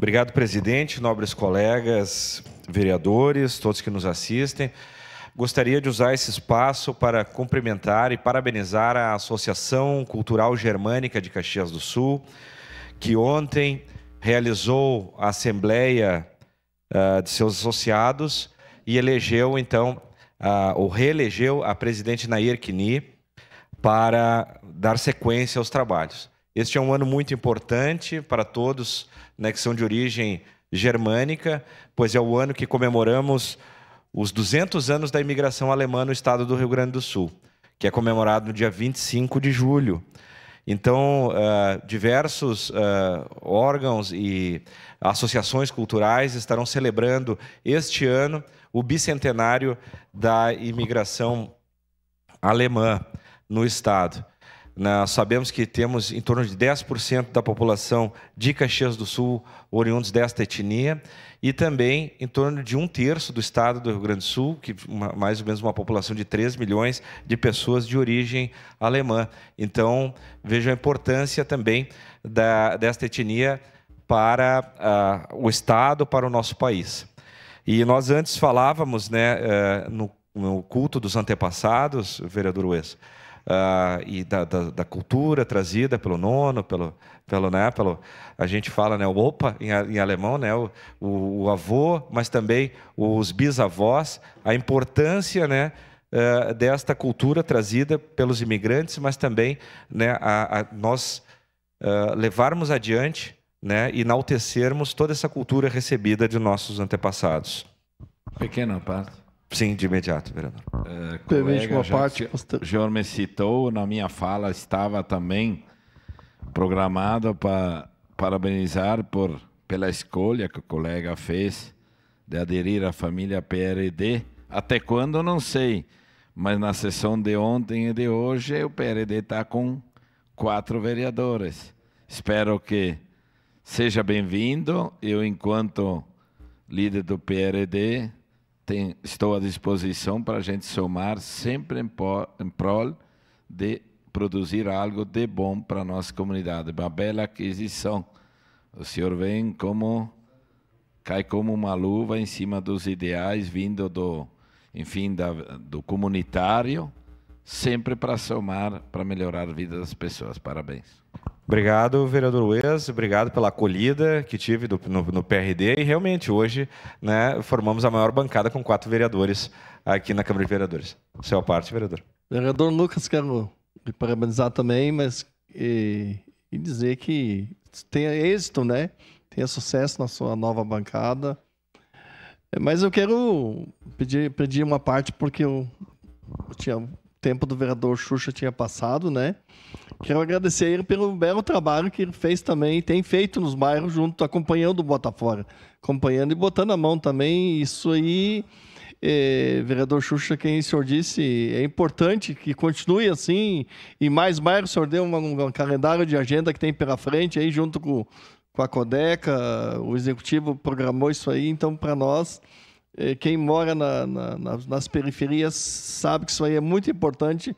Obrigado, presidente, nobres colegas, vereadores, todos que nos assistem. Gostaria de usar esse espaço para cumprimentar e parabenizar a Associação Cultural Germânica de Caxias do Sul, que ontem realizou a assembleia de seus associados e elegeu, então, ou reelegeu a presidente Nair Kini para dar sequência aos trabalhos. Este é um ano muito importante para todos, né, que são de origem germânica, pois é o ano que comemoramos os 200 anos da imigração alemã no estado do Rio Grande do Sul, que é comemorado no dia 25 de julho. Então, diversos órgãos e associações culturais estarão celebrando este ano o bicentenário da imigração alemã no estado. Nós sabemos que temos em torno de 10% da população de Caxias do Sul oriundos desta etnia e também em torno de 1/3 do estado do Rio Grande do Sul, que mais ou menos uma população de 3 milhões de pessoas de origem alemã. Então, vejo a importância também desta etnia para o estado, para o nosso país. E nós antes falávamos, né, no culto dos antepassados, vereador Ues, e da cultura trazida pelo nono, a gente fala, né, o opa em alemão, né, o avô, mas também os bisavós, a importância, né, desta cultura trazida pelos imigrantes, mas também, né, nós levarmos adiante, né, e enaltecermos toda essa cultura recebida de nossos antepassados. Pequena parte. Sim, de imediato, vereador. Colega, uma parte. O senhor me citou, na minha fala estava também programado para parabenizar pela escolha que o colega fez de aderir à família PRD. Até quando, não sei, mas na sessão de ontem e de hoje o PRD está com 4 vereadores. Espero que seja bem-vindo. Eu, enquanto líder do PRD, estou à disposição para a gente somar sempre em prol de produzir algo de bom para a nossa comunidade. Uma bela aquisição. O senhor vem cai como uma luva em cima dos ideais, vindo do comunitário, sempre para somar, para melhorar a vida das pessoas. Parabéns. Obrigado, vereador Ues, obrigado pela acolhida que tive no PRD e realmente hoje, né, formamos a maior bancada com 4 vereadores aqui na Câmara de Vereadores. Sua parte, vereador. Vereador Lucas, quero lhe parabenizar também, mas e dizer que tenha êxito, né? Tenha sucesso na sua nova bancada. Mas eu quero pedir uma parte porque o tempo do vereador Xuxa tinha passado, né? Quero agradecer ele pelo belo trabalho que ele fez também, tem feito nos bairros junto, acompanhando o Botafora, acompanhando e botando a mão também. Isso aí, vereador Xuxa, quem o senhor disse, é importante que continue assim, e mais bairros. O senhor deu um calendário de agenda que tem pela frente, aí junto com a Codeca, o executivo programou isso aí, então para nós, quem mora nas periferias sabe que isso aí é muito importante.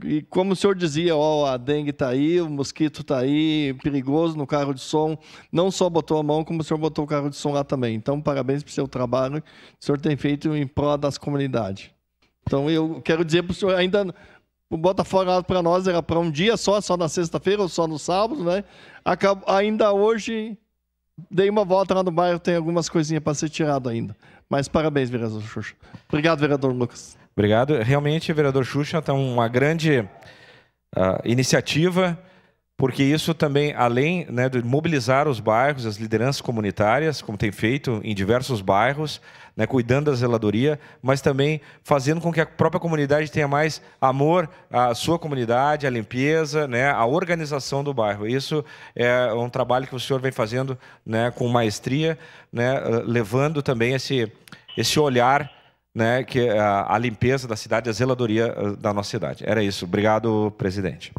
E como o senhor dizia, a dengue está aí, o mosquito está aí, perigoso no carro de som. Não só botou a mão, como o senhor botou o carro de som lá também. Então, parabéns pelo seu trabalho que o senhor tem feito em prol das comunidades. Então, eu quero dizer para o senhor, ainda o Botafora para nós era para um dia só na sexta-feira ou só no sábado, né? Ainda hoje, dei uma volta lá no bairro, tem algumas coisinhas para ser tirado ainda. Mas parabéns, vereador Xuxa. Obrigado, vereador Lucas. Obrigado. Realmente, vereador Xuxa, está uma grande iniciativa, porque isso também, além, né, de mobilizar os bairros, as lideranças comunitárias, como tem feito em diversos bairros, né, cuidando da zeladoria, mas também fazendo com que a própria comunidade tenha mais amor à sua comunidade, à limpeza, né, à organização do bairro. Isso é um trabalho que o senhor vem fazendo, né, com maestria, né, levando também esse olhar, né, que a limpeza da cidade, a zeladoria da nossa cidade. Era isso. Obrigado, presidente.